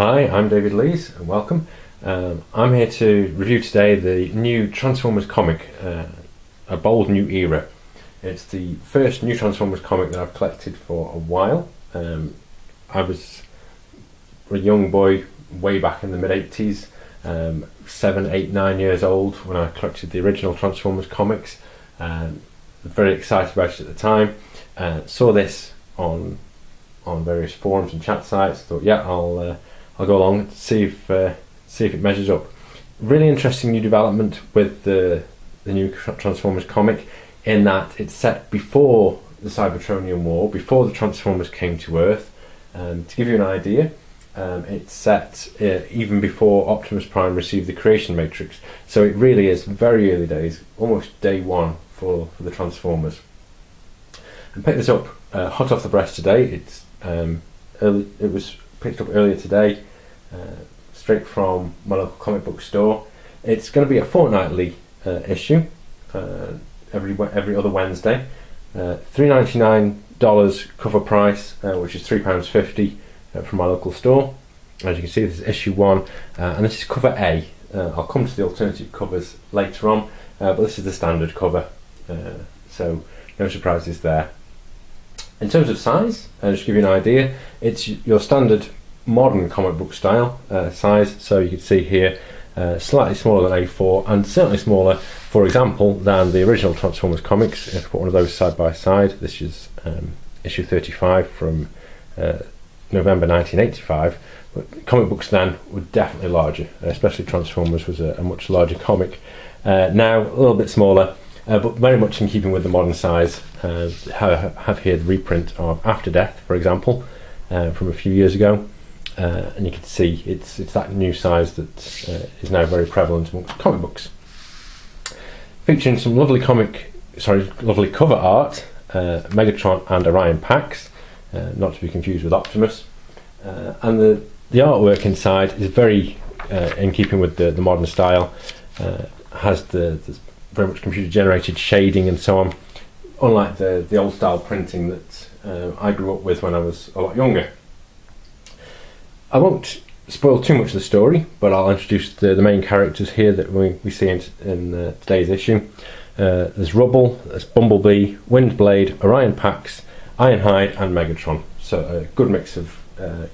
Hi, I'm David Lees and welcome. I'm here to review today the new Transformers comic, A Bold New Era. It's the first new Transformers comic that I've collected for a while. I was a young boy way back in the mid-80s, 7, 8, 9 years old when I collected the original Transformers comics. Very excited about it at the time. Saw this on various forums and chat sites. Thought, yeah, I'll go along and see if it measures up. Really interesting new development with the new Transformers comic, in that it's set before the Cybertronian War, before the Transformers came to Earth. To give you an idea, it's set even before Optimus Prime received the Creation Matrix. So it really is very early days, almost day one for the Transformers. I picked this up hot off the press today. It's it was picked up earlier today, straight from my local comic book store. It's going to be a fortnightly issue, every other Wednesday. $3.99 cover price, which is £3.50 from my local store. As you can see, this is issue 1, and this is cover A. I'll come to the alternative covers later on, but this is the standard cover, so no surprises there. In terms of size, just to give you an idea, it's your standard modern comic book style size. So you can see here, slightly smaller than A4, and certainly smaller, for example, than the original Transformers comics. If I put one of those side by side, this is issue 35 from November 1985. But comic books then were definitely larger, especially Transformers was a much larger comic. Now a little bit smaller, but very much in keeping with the modern size. I have here the reprint of After Death, for example, from a few years ago, and you can see it's that new size that is now very prevalent amongst comic books. Featuring some lovely cover art, Megatron and Orion Pax, not to be confused with Optimus, and the artwork inside is very in keeping with the modern style. Has the very much computer generated shading and so on, unlike the old style printing that I grew up with when I was a lot younger. I won't spoil too much of the story, but I'll introduce the main characters here that we see in today's issue. There's Rubble, there's Bumblebee, Windblade, Orion Pax, Ironhide and Megatron. So a good mix of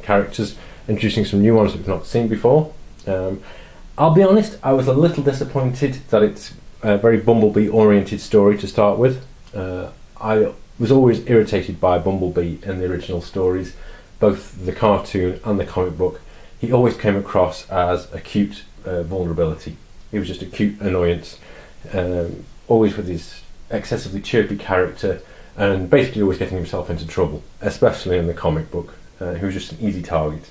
characters, introducing some new ones that we've not seen before. I'll be honest, I was a little disappointed that it's a very Bumblebee oriented story to start with. I was always irritated by Bumblebee in the original stories, both the cartoon and the comic book. He always came across as a cute vulnerability. He was just a cute annoyance, always with his excessively chirpy character, and basically always getting himself into trouble, especially in the comic book. He was just an easy target.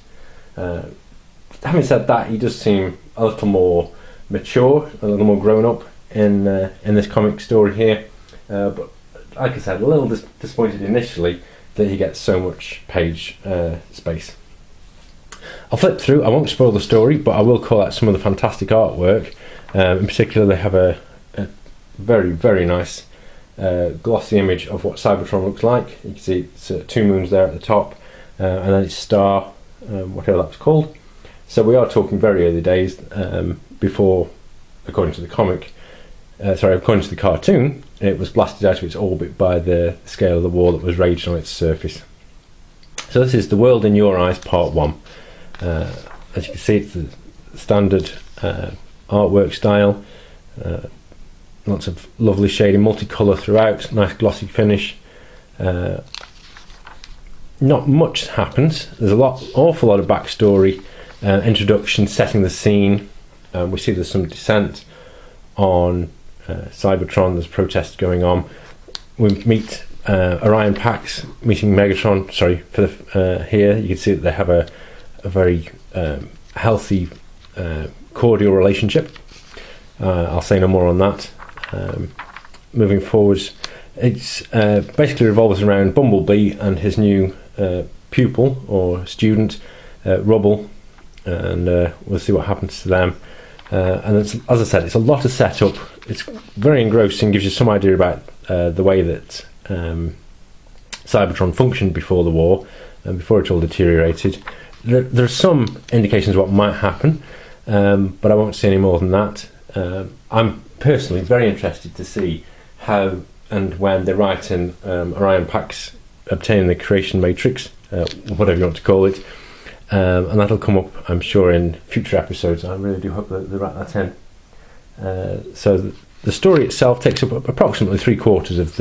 Having said that, he does seem a little more mature, a little more grown up in this comic story here, but like I said, a little disappointed initially that he gets so much page space. I'll flip through. I won't spoil the story, but I will call out some of the fantastic artwork. In particular, they have a very, very nice glossy image of what Cybertron looks like. You can see it's 2 moons there at the top, and then it's star, whatever that's called. So we are talking very early days, before, according to the cartoon, it was blasted out of its orbit by the scale of the war that was raged on its surface. So this is The World in Your Eyes, Part 1. As you can see, it's the standard artwork style. Lots of lovely shading, multicolour throughout, nice glossy finish. Not much happens. There's awful lot of backstory, introduction, setting the scene. We see there's some dissent on Cybertron. There's protests going on. We meet Orion Pax meeting Megatron. Here you can see that they have a very healthy, cordial relationship. I'll say no more on that. Moving forwards, it's basically revolves around Bumblebee and his new pupil or student, Rubble, and we'll see what happens to them. And it's, as I said, it's a lot of setup. It's very engrossing, gives you some idea about the way that Cybertron functioned before the war, before it all deteriorated. There are some indications of what might happen, but I won't say any more than that. I'm personally very interested to see how and when the writing Orion Pax obtain the creation matrix, whatever you want to call it, and that'll come up, I'm sure, in future episodes. I really do hope that they write that in. So the story itself takes up approximately 3/4 of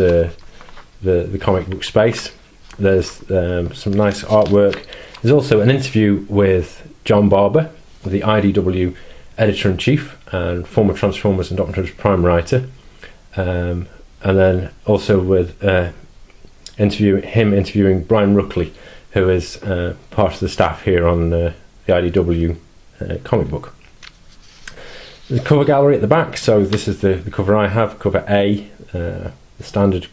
the comic book space. There's some nice artwork. There's also an interview with John Barber, the IDW editor-in-chief and former Transformers and Optimus Prime writer, and then also with interviewing Brian Ruckley, who is part of the staff here on the IDW comic book. The cover gallery at the back, so this is the cover I have, cover A, the standard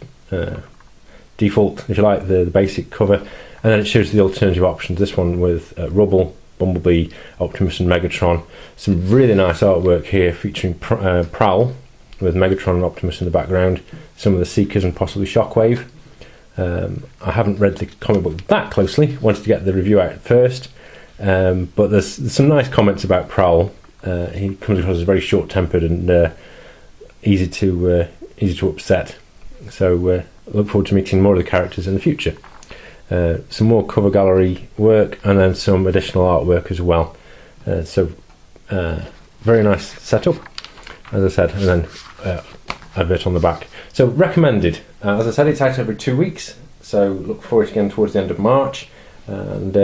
default, if you like, the basic cover, and then it shows the alternative options. This one with Rubble, Bumblebee, Optimus and Megatron. Some really nice artwork here featuring Prowl with Megatron and Optimus in the background, some of the Seekers and possibly Shockwave. I haven't read the comic book that closely, wanted to get the review out first, but there's some nice comments about Prowl. He comes across as very short-tempered and easy to upset, so look forward to meeting more of the characters in the future. Some more cover gallery work and then some additional artwork as well. Very nice setup, as I said, and then a bit on the back. So recommended. As I said, it's out every 2 weeks, so look forward to again towards the end of March, and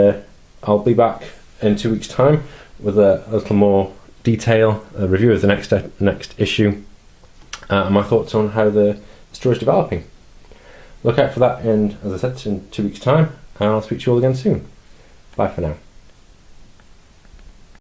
I'll be back in 2 weeks' time with a little more detail, a review of the next issue, and my thoughts on how the story is developing. Look out for that as I said, in 2 weeks' time, and I'll speak to you all again soon. Bye for now.